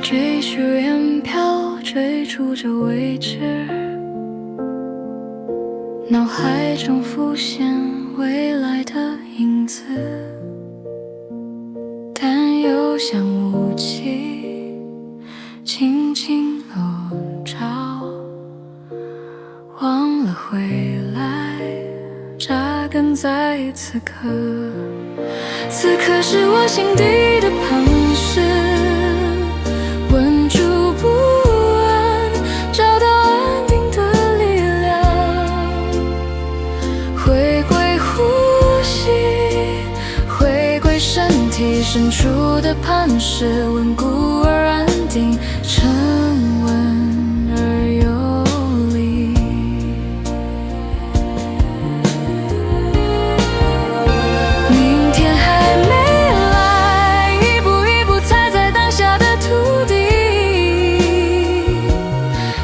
继续远飘，追逐着未知，脑海中浮现未来的影子，但又像雾气轻轻笼罩，忘了回来，扎根在此刻。此刻是我心底的磐石，稳住不安，找到安定的力量，回归呼吸，回归身体深处的磐石，稳固而安定，沉稳而有力。明天还没来，一步一步踩在当下的土地，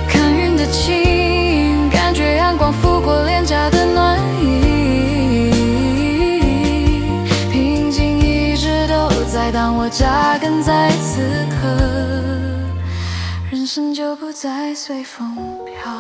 看云的轻，感觉阳光拂过脸颊的暖意，平静一直都在，当我扎根在此刻，人生就不再随风飘。